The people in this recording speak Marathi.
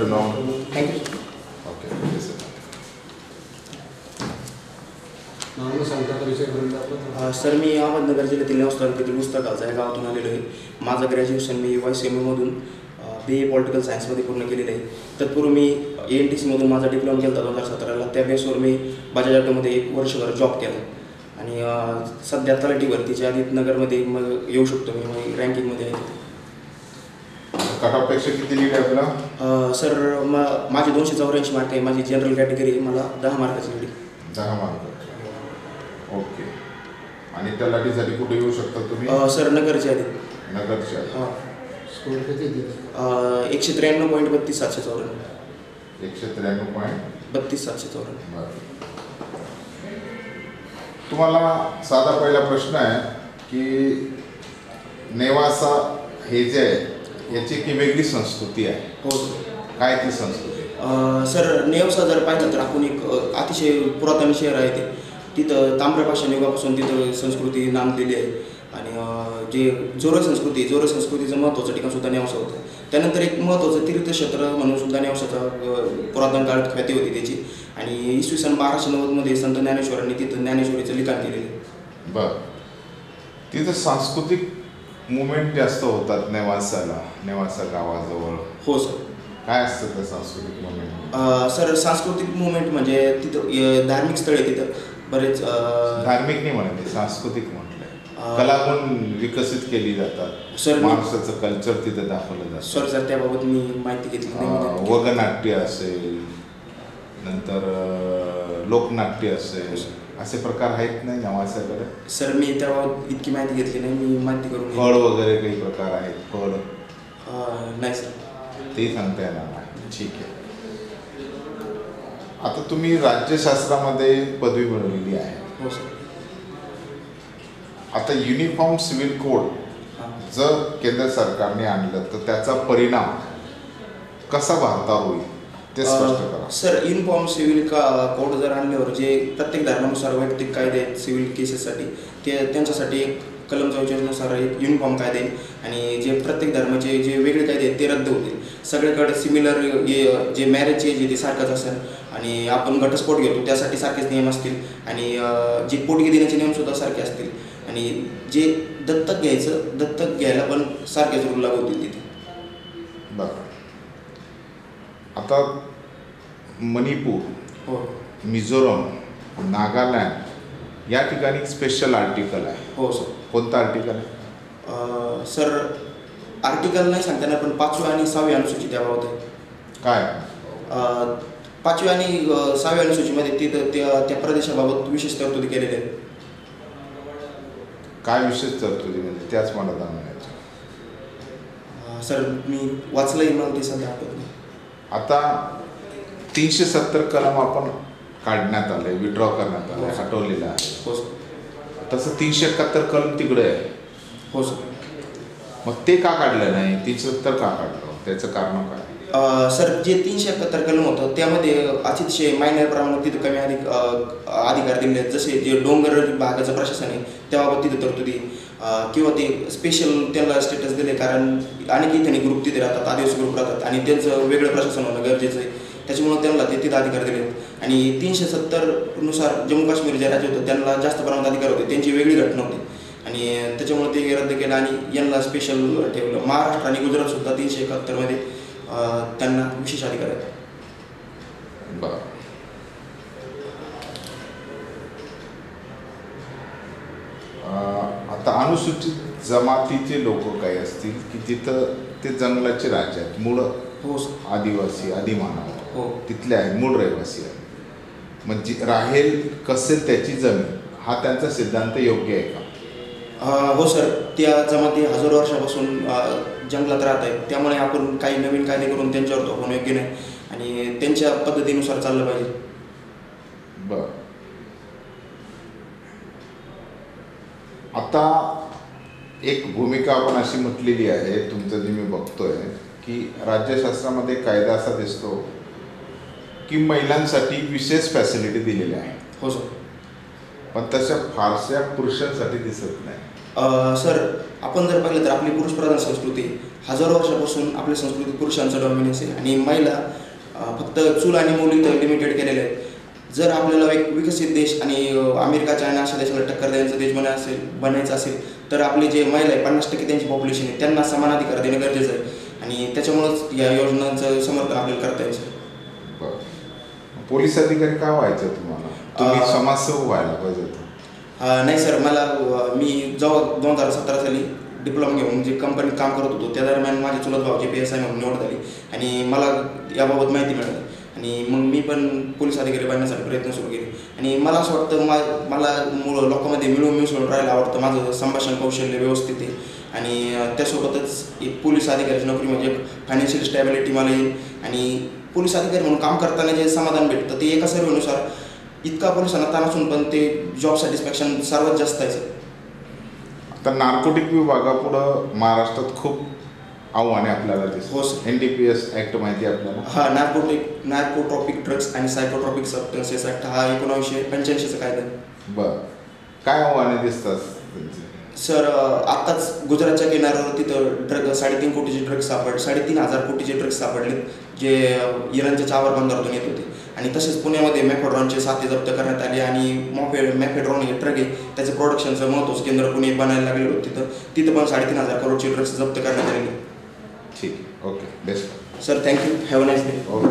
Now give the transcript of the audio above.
afternoon. Thank you. Okay, yes, sir. Sir मी अहमदनगर जिल्ह्यातील नेवासा तालुक्यातील पुस्तकाचा या गावातून आलेलो आहे. माझं ग्रॅज्युएशन मी YCMA BA पॉलिटिकल सायन्समध्ये पूर्ण केलेलं आहे. तत्पूर्वी मी ANTCमधून माझा डिप्लोमा केला होता 2017ला. त्या बेसवर मी बजाज ऑटोमध्ये 1 वर्षभर जॉब केला आणि सध्या तलाठी भरतीच्या आदित नगरमध्ये मग येऊ शकतो मी रँकिंगमध्ये आहे. कट ऑफ पेक्षा किती लीड आहे आपला? सर माझे 284 मार्क आहे. माझी जनरल कॅटेगरी आहे. मला 10 मार्काची लीड. 10 मार्क. ओके. आणि तलाठीसाठी कुठे येऊ शकता तुम्ही? सर नगरचे आधी. नगरचे. हां. स्कोर किती दिले? 193.32 754. 193.32 754. बरं. तुम्हाला साधा पहिला प्रश्न आहे की नेवासा हे जे आहे याची की वेगळी संस्कृती आहे. हो सर. काय ती संस्कृती? सर नेवासा जर पाहिलं तर आपण एक अतिशय पुरातन शहर आहे ते. तिथं ताम्रपाषाण युगापासून तिथं संस्कृती नांदलेली आहे आणि जे जोर संस्कृतीचं महत्त्वाचं ठिकाण सुद्धा नेवासा होतं. त्यानंतर एक महत्त्वाचं तीर्थक्षेत्र म्हणून सुद्धा नेवासाचा पुरातन काळात ख्याती होती त्याची आणि इसवी सन 1290मध्ये संत ज्ञानेश्वरांनी तिथं ज्ञानेश्वरीचं लिखाण केलेलं आहे. बरं. तिथं सांस्कृतिक मुवमेंट जास्त होतात नेवासा गावाजवळ. हो सर. काय असतं ते सांस्कृतिक मुवमेंट? सर सांस्कृतिक मुवमेंट म्हणजे तिथं धार्मिक स्थळ आहे. तिथं बरेच धार्मिक नाही म्हणते, सांस्कृतिक म्हटलंय. कला पण विकसित केली जातात. सर महाराष्ट्राचं कल्चर तिथे दाखवलं जातं. सर जर त्याबाबत मी माहिती घेतली नाही. वगनाट्य असेल, नंतर लोकनाट्य असेल, असे प्रकार आहेत नाही नेवासाकडे? सर मी त्याबाबत इतकी माहिती घेतली नाही. मी माहिती करून फळ वगैरे काही प्रकार आहेत? फळ नाही सर. ते सांगता येणार नाही. ठीक आहे. आता तुम्ही राज्यशास्त्रामध्ये पदवी मिळवलेली आहे. हो सर. आता युनिफॉर्म सिव्हिल कोड जर केंद्र सरकारने आणलं तर त्याचा परिणाम कसा भारतावर होईल ते स्पष्ट करा. सर युनिफॉर्म सिव्हिल कोड जर आणल्यावर जे प्रत्येक धर्मानुसार वैयक्तिक कायदे आहेत सिव्हिल केसेससाठी ते त्यांच्यासाठी एक कलम 44नुसार एक युनिफॉर्म कायदे आहे आणि जे प्रत्येक धर्माचे जे वेगळे कायदे आहेत ते रद्द होतील. सगळीकडे सिमिलर जे मॅरेजचे जे ते सारखंच असेल आणि आपण घटस्फोट घेतो त्यासाठी सारखेच नियम असतील आणि जे पोटगी देण्याचे नियमसुद्धा सारखे असतील आणि जे दत्तक घ्यायला पण सारखेच रूल लागू होतील तिथे. बरं. आता मणिपूर, हो, मिझोरम, नागालँड या ठिकाणी स्पेशल आर्टिकल आहे. हो सर. कोणतं आर्टिकल आहे? सर आर्टिकल नाही सांगता येणार पण 5वी आणि 6वी अनुसूची त्याबाबत आहे. काय? 5वी आणि 6वी अनुसूचीमध्ये तिथं त्या प्रदेशाबाबत विशेष तरतुदी केलेल्या आहेत. काय विशेष तरतुदी म्हणजे त्याच मला म्हणायचं. सर मी वाचलंही म्हणून ते सध्या आठवत नाही. आता 370 कलम आपण काढण्यात आले, विड्रॉ करण्यात आले, हटवलेलं आहे. हो सर. तसं 371 कलम तिकडे आहे. हो सर. मग ते का काढलं नाही? 370 का काढलं? त्याचं कारण काय? सर जे 371 कलम होतं त्यामध्ये अतिशय मायनर प्रमाणात तिथं कमी अधिकार दिले आहेत. जसे जे डोंगर भागाचं प्रशासन आहे त्याबाबत तिथं तरतुदी किंवा ते स्पेशल त्यांना स्टेटस दिले कारण अनेक इथे ग्रुप तिथे राहतात, आदिवासी ग्रुप राहतात आणि त्यांचं वेगळं प्रशासन होणं गरजेचं आहे. त्याच्यामुळे त्यांना ते तिथं अधिकार दिले आहेत आणि 370नुसार जम्मू काश्मीर जे राज्य होतं त्यांना जास्त प्रमाणात अधिकार होते. त्यांची वेगळी घटना होती आणि त्याच्यामुळे ते रद्द केलं आणि यांना स्पेशल ठेवलं. महाराष्ट्र आणि गुजरातसुद्धा 371मध्ये त्यांना विशेष अधिकार आहेत. बरं. आता अनुसूचित जमातीचे लोक काही असतील की तिथं ते जंगलाचे राज्य आहेत, मूळ हो आदिवासी आदिमानव हो तिथले आहेत, मूळ रहिवासी आहेत. म्हणजे राहेल कसेल त्याची जमीन हा त्यांचा सिद्धांत योग्य आहे का? हो सर. त्या जमाती हजारो वर्षापासून जंगलात राहत आहेत त्यामुळे आपण काही नवीन कायदे करून त्यांच्यावर थोपवणं योग्य नाही आणि त्यांच्या पद्धतीनुसार चाललं पाहिजे. बरं. आता एक भूमिका आपण अशी म्हटलेली आहे तुमचं जे मी बघतोय की राज्यशास्त्रामध्ये कायदा असा दिसतो की महिलांसाठी विशेष फॅसिलिटी दिलेल्या आहे. हो सर. पण तशा फारशा पुरुषांसाठी दिसत नाही. सर आपण जर पाहिलं तर आपली पुरुषप्रधान संस्कृती हजारो वर्षापासून आपल्या संस्कृतीत पुरुषांचा डॉमिनन्स आहे आणि महिला फक्त चूल आणि मूल इथं लिमिटेड केलेले आहेत. जर आपल्याला एक विकसित देश आणि अमेरिकाच्या आणि अशा देशाला टक्कर द्यायचा देश बनायचं असेल तर आपले जे महिला आहे 50% त्यांची पॉप्युलेशन आहे त्यांना समान अधिकार देणं गरजेचं आहे आणि त्याच्यामुळंच या योजनांचं समर्थन आपल्याला करता यायचं. बरं. पोलीस अधिकारी का व्हायचं तुम्हाला? तुम्ही समाजसेवक व्हायला पाहिजे होतं. नाही सर, मला मी जेव्हा 2017 साली डिप्लोमा घेऊन जे कंपनीत काम करत होतो त्या दरम्यान माझ्या चुलत भावाची PSI म्हणून निवड झाली आणि मला याबाबत माहिती मिळाली आणि मग मी पण पोलीस अधिकारी बनण्यासाठी प्रयत्न सुरू केले आणि मला असं वाटतं मला लोकांमध्ये मिळून मिसळून राहायला आवडतं. माझं संभाषण कौशल्य व्यवस्थित आहे आणि त्यासोबतच एक पोलीस अधिकाऱ्याची नोकरी म्हणजे फायनान्शियल स्टॅबिलिटी मला येईल आणि पोलीस अधिकारी म्हणून काम करताना जे समाधान भेटतं ते एका सर्वेनुसार इतका पोलिसांना ताण असून पण ते जॉब सॅटिस्फॅक्शन सर्वात जास्त आहे सर. आता नार्कोटिक विभागापुढं महाराष्ट्रात खूप आव्हाने आपल्याला दिसतात. हो सर. NDPS ॲक्ट माहिती आहे आपल्याला? नार्कोट्रॉपिक ड्रग्स आणि सायकोट्रॉपिक सबस्टन्सेस ॲक्ट हा 1985चा कायदा. बरं. काय आव्हाने दिसतात त्यांचे? सर आत्ताच गुजरातच्या किनाऱ्यावर तिथं 3.5 कोटीचे ड्रग्स 3,500 कोटीचे ड्रग्स सापडले जे इराणच्या चावर बंदरातून येत होते आणि तसेच पुण्यामध्ये मॅफेड्रॉनचे साथी जप्त करण्यात आले आणि मॅफेड्रॉन हे ट्रक आहे त्याचं प्रोडक्शनचं महत्त्वाचं केंद्र पुणे बनायला लागलेलं होतं तिथं पण 3,500 करोडचे ड्रग्स जप्त करण्यात आलेले. ठीक आहे. Okay. Best. Sir thank you. Have a nice day. Okay.